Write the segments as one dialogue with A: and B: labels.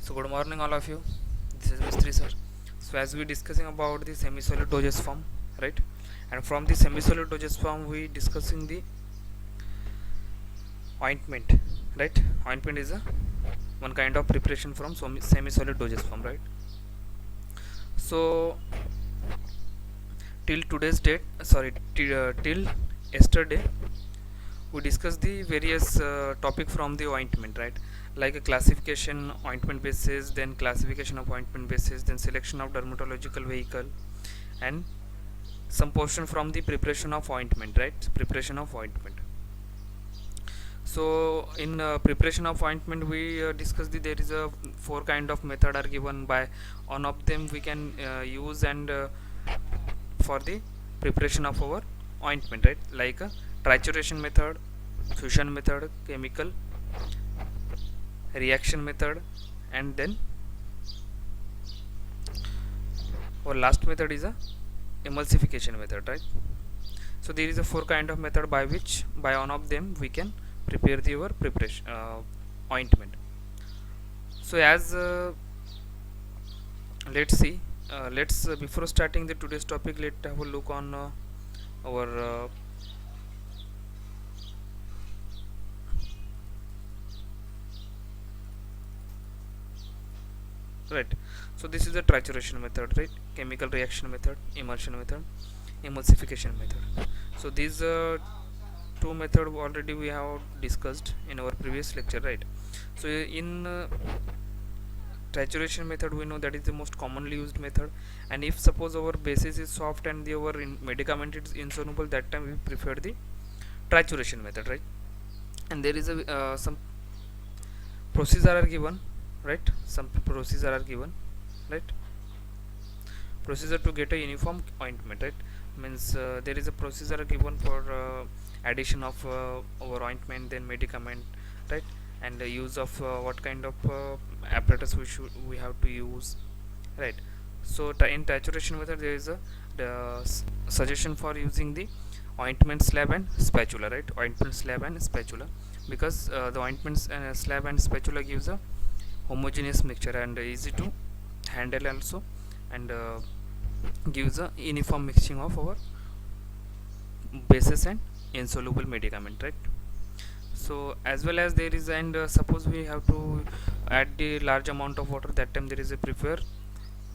A: So good morning all of you. This is Mistry sir. So as we discussing about the semi-solid dosage form, right? And from the semi-solid dosage form we discussing the ointment, right? Ointment is a one kind of preparation from semi-solid dosage form, right? So till today's date, till yesterday we discussed the various topic from the ointment, right? Like a classification ointment basis, then classification of ointment basis, then selection of dermatological vehicle, and some portion from the preparation of ointment, right? Preparation of ointment. So in preparation of ointment we discussed there is a four kind of method are given. By one of them we can use and for the preparation of our ointment, right? Like a trituration method, fusion method, chemical reaction method, and then our last method is a emulsification method, right? So there is a four kind of method by which by one of them we can prepare the your preparation ointment. So as let's see, let's before starting the today's topic, let's have a look on our right. So this is the trituration method, right? Chemical reaction method, emulsion method, emulsification method. So these two method already we have discussed in our previous lecture, right? So in trituration method we know that is the most commonly used method, and if suppose our basis is soft and our medicament is insoluble, that time we prefer the trituration method, right? And there is a some procedure are given, right? Some procedure are given, right? Procedure to get a uniform ointment, right? Means there is a procedure given for addition of our ointment, then medicament, right? And the use of what kind of apparatus we have to use, right? So in trituration method there is a suggestion for using the ointment slab and spatula, right? Ointment slab and spatula, because the ointment slab and spatula gives a homogeneous mixture and easy to handle also, and gives a uniform mixing of our bases and insoluble medicament, right? So as well as there is, and suppose we have to add the large amount of water, that time there is a prefer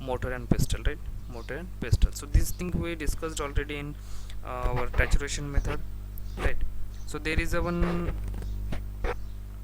A: mortar and pestle, right? Mortar and pestle. So this thing we discussed already in our trituration method, right? So there is a one,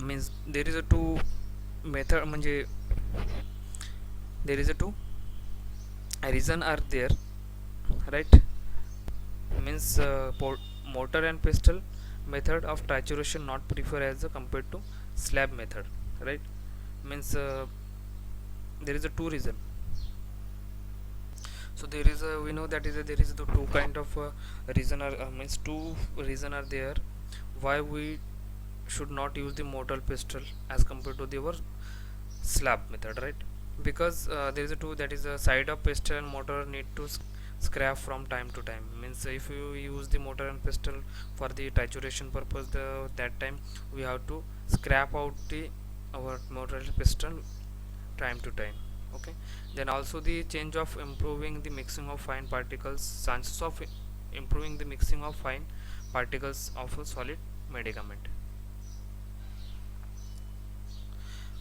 A: means there is a two method म्हणजे there is a two reason are there, right? Means mortar and pestle method of trituration not prefer as compared to slab method, right? Means there is a two reason. So there is a, we know that is a, there is the two kind of reason are means two reason are there why we should not use the mortar pestle as compared to the our slab method, right? Because there is a two, that is a side of pestle and mortar need to scrap from time to time. Means if you use the mortar and pestle for the trituration purpose, that time we have to scrap out the our mortar and pestle time to time, okay? Then also the change of improving the mixing of fine particles, chances of improving the mixing of fine particles of a solid medicament,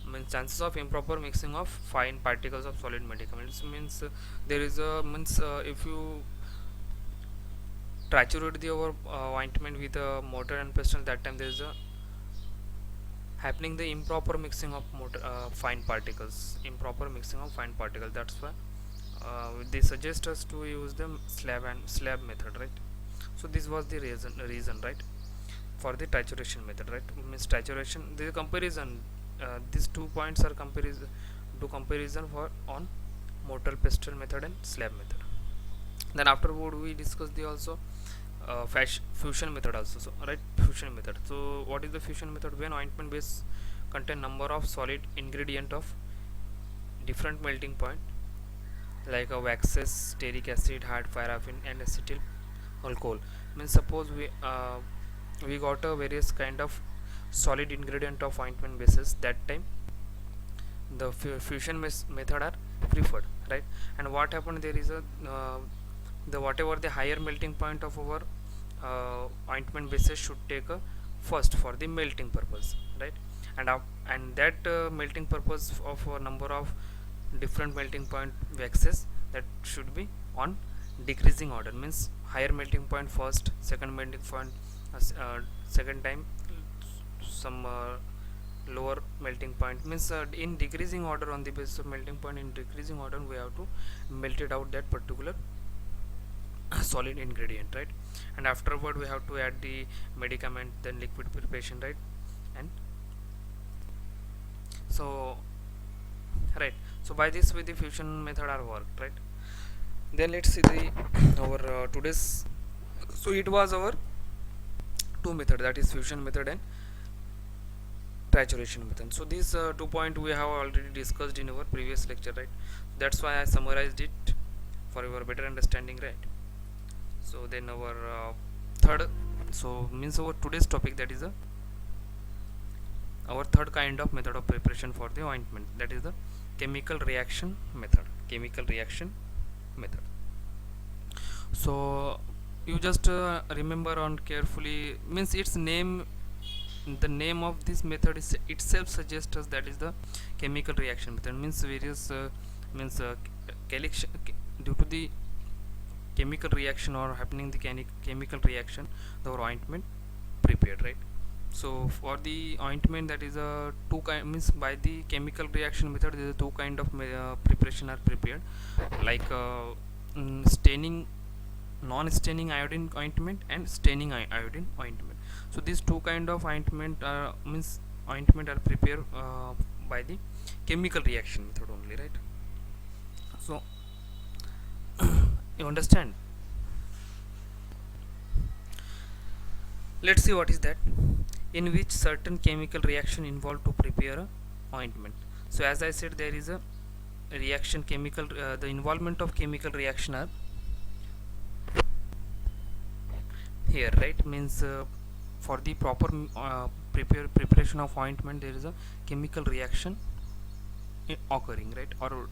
A: means chances of improper mixing of fine particles of solid medicaments. Means there is a, means if you triturate the over ointment with a mortar and pestle, that time there is a happening the improper mixing of fine particles, improper mixing of fine particles. That's why they suggest us to use the slab method, right? So this was the reason, right, for the trituration method, right? Means trituration, the comparison, these 2 points are comparison for on mortar pestle method and slab method. Then afterward we discuss the also fusion method also, so right, fusion method. So what is the fusion method? When ointment base contain number of solid ingredient of different melting point, like a waxes, stearic acid, hard paraffin, and acetyl alcohol. Means suppose we got a various kind of solid ingredient of ointment bases, that time the fusion method are preferred, right? And what happened, there is a the whatever the higher melting point of our ointment bases should take a first for the melting purpose, right? And that melting purpose of a number of different melting point waxes, that should be on decreasing order, means higher melting point first, second melting point second time, some lower melting point, means in decreasing order, on the basis of melting point in decreasing order, we have to melt it out that particular solid ingredient, right? And afterward we have to add the medicament, then liquid preparation, right? And so, right, so by this way the fusion method are worked, right? Then let's see the our today's, so it was our two method, that is fusion method and trituration method. So these 2 points we have already discussed in our previous lecture, right? That's why I summarized it for your better understanding, right? So then our third, so means our today's topic, that is our third kind of method of preparation for the ointment, that is the chemical reaction method. Chemical reaction method. So you just remember on carefully, means its name, the name of this method is itself suggests us that is the chemical reaction method, means various means due to the chemical reaction or happening the chemical reaction, the ointment prepared, right? So for the ointment, that is a two kind, means by the chemical reaction method there is two kind of preparation are prepared, like staining, non-staining iodine ointment and staining iodine ointment. So these two kind of ointment means ointment are prepared by the chemical reaction method only, right? So you understand? Let's see what is that, in which certain chemical reaction involved to prepare a ointment. So as I said, there is a reaction chemical, the involvement of chemical reaction are here, right? Means for the proper preparation of ointment, there is a chemical reaction occurring, right? Or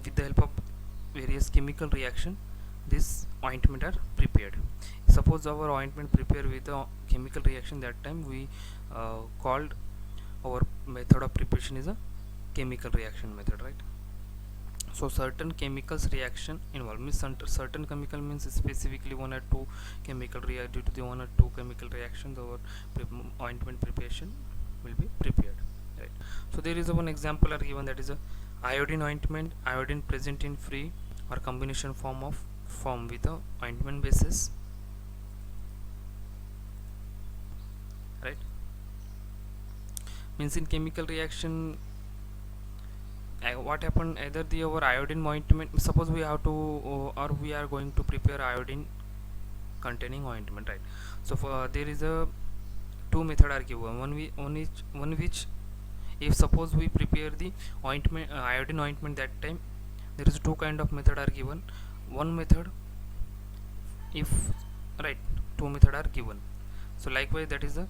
A: with the help of various chemical reaction, this ointment are prepared. Suppose our ointment prepared with a chemical reaction, that time we called our method of preparation is a chemical reaction method, right? So certain chemicals reaction involved, means certain chemical means specifically one or two chemical react, due to the one or two chemical reactions our ointment preparation will be prepared, right? So there is a one example are given, that is a iodine ointment, iodine present in free or combination form with the ointment basis, right? Means in chemical reaction what happened, either the our iodine ointment, suppose we have to or we are going to prepare iodine containing ointment, right? So for there is a two method are given, one which if suppose we prepare the ointment iodine ointment, that time there is two kind of method are given. One method, if, right, two method are given. So likewise, that is the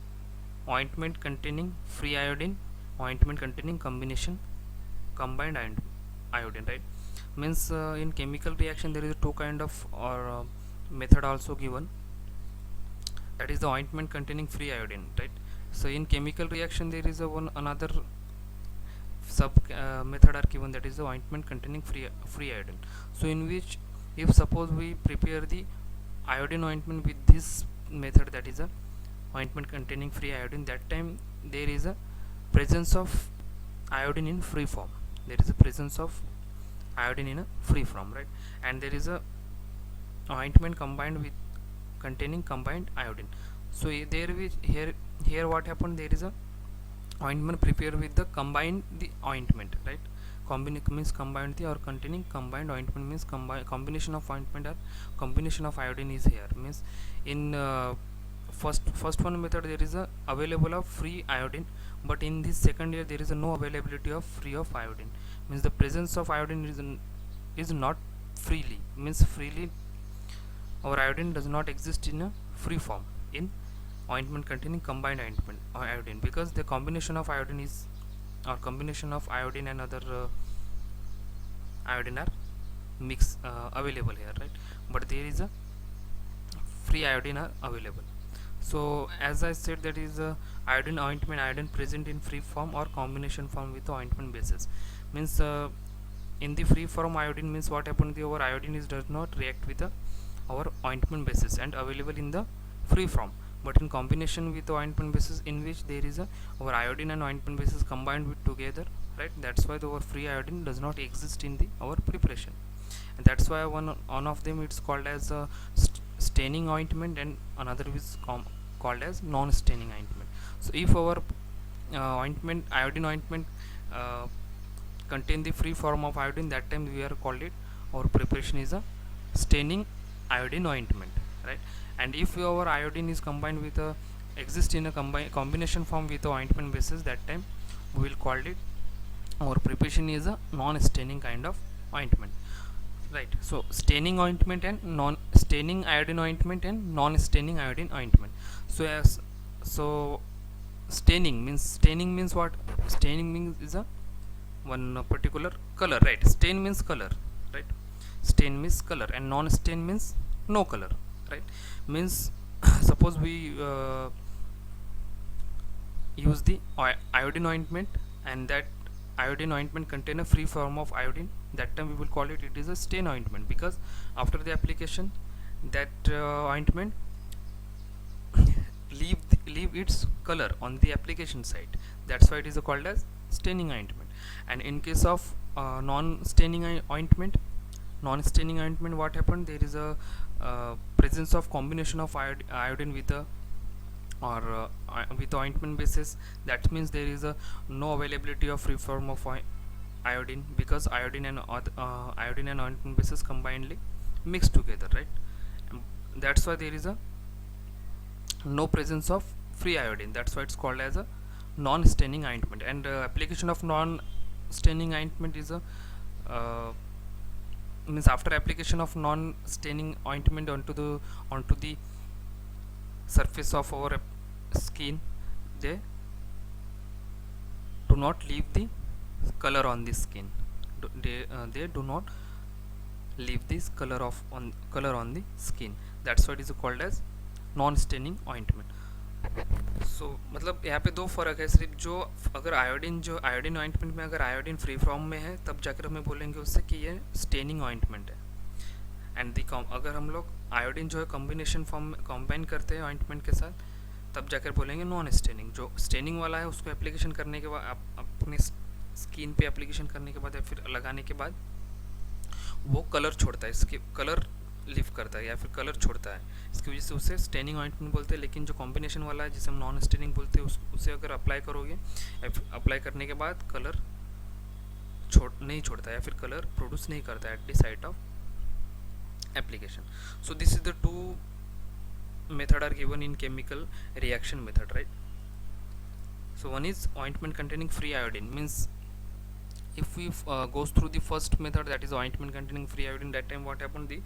A: ointment containing free iodine, ointment containing combined iodine, right? Means in chemical reaction there is two kind of or method also given, that is the ointment containing free iodine, right? So in chemical reaction there is a one another sub method are given, that is the ointment containing free iodine. So in which, if suppose we prepare the iodine ointment with this method, that is a ointment containing free iodine, that time there is a presence of iodine in free form, there is a presence of iodine in a free form, right? And there is a ointment combined with containing combined iodine. So there we here what happened, there is a ointment prepared with the combined the ointment, right? Means combined the or containing combined ointment, means combination of ointment or combination of iodine is here, means in first one method there is a available of free iodine, but in this second year there is a no availability of free of iodine, means the presence of iodine is not freely, means freely our iodine does not exist in a free form in ointment containing combined ointment iodine, because the combination of iodine is or combination of iodine and other iodine are mix available here, right? But there is a free iodine are available. So as I said, that is iodine ointment, iodine present in free form or combination form with the ointment basis. Means in the free form iodine means what happened, the our iodine is does not react with the our ointment basis and available in the free form, but in combination with the ointment basis, in which there is a our iodine and ointment basis combined with together, right? That's why our free iodine does not exist in the our preparation, and that's why one of them it's called as a staining ointment and another is called as non-staining ointment. So if our ointment, iodine ointment uh, contain the free form of iodine, that time we are called it, our preparation is a staining iodine ointment, right? And if our iodine is combined with a exist in a combination form with the ointment basis, that time we will call it, our preparation is a non-staining kind of ointment, right? So staining ointment and non-staining iodine ointment and non-staining iodine ointment. So as so staining means what? Staining means is a one particular color, right? Stain means color, right? Stain means color, and non-stain means no color, right? Means suppose we use the iodine ointment, and that iodine ointment contain a free form of iodine, that time we will call it is a stain ointment, because after the application that ointment leave its color on the application site. That's why it is called as staining ointment. And in case of non-staining ointment, what happened, there is a presence of combination of iodine with a or with ointment basis. That means there is a no availability of free form of iodine, because iodine and ointment basis combinedly mixed together, right? That's why there is a no presence of free iodine. That's why it's called as a non-staining ointment. And application of non-staining ointment is a means after application of non-staining ointment onto the surface of our skin, they do not leave the color on the skin. They do not leave this color on the skin. That's why it is called as non-staining ointment. सो मतलब यहाँ पे दो फ़र्क है सिर्फ, जो अगर iodine ointment में अगर आयोडीन फ्री फॉर्म में है तब जाकर हमें बोलेंगे उससे कि ये स्टेनिंग ऑइंटमेंट है। एंड दी अगर हम लोग आयोडीन जो है कॉम्बिनेशन फॉर्म में कंबाइन करते हैं ऑइंटमेंट के साथ, तब जाकर बोलेंगे नॉन स्टेनिंग। जो स्टेनिंग वाला है उसको एप्लीकेशन करने के बाद अपने स्किन पे एप्लीकेशन करने के बाद या फिर लगाने के बाद वो कलर छोड़ता है, इसके कलर लिफ्ट करता है या फिर कलर छोड़ता है, इसकी वजह से उसे स्टेनिंग ऑइंटमेंट बोलते हैं। लेकिन जो कॉम्बिनेशन वाला है जिसे हम नॉन स्टेनिंग बोलते हैं उसे अगर अप्लाई करोगे, अप्लाई करने के बाद कलर नहीं छोड़ता है या फिर कलर प्रोड्यूस नहीं करता है at the site of application. So this is the two method are given in chemical reaction method, right? So one is ointment containing free iodine, means if we goes through the first method, that is ointment containing free iodine, that time what happened, the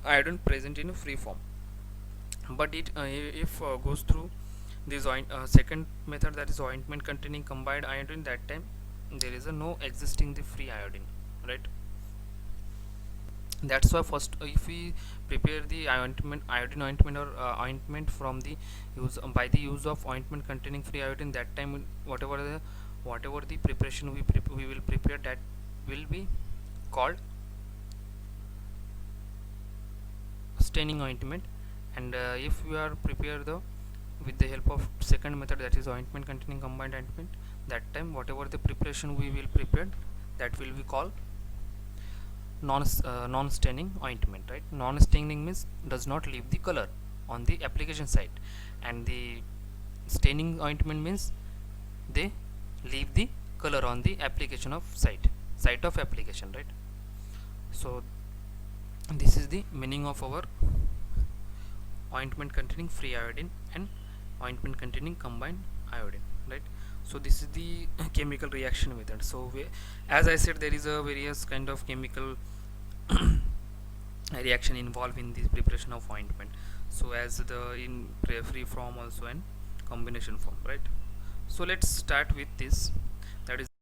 A: iodine present in a free form. But it if goes through this second method, that is ointment containing combined iodine, that time there is a no existing the free iodine, right? That's why first if we prepare the iodine ointment or ointment from the use by the use of ointment containing free iodine, that time whatever the preparation we will prepare, that will be called staining ointment. And if we are prepare with the help of second method, that is ointment containing combined ointment, that time whatever the preparation we will prepare, that will be called non-staining ointment, right? Non-staining means does not leave the color on the application site, and the staining ointment means they leave the color on the application of site of application, right? So this is the meaning of our ointment containing free iodine and ointment containing combined iodine, right? So this is the chemical reaction method. So as I said, there is a various kind of chemical reaction involved in the preparation of ointment. So as the in free form also and combination form, right? So let's start with this. that is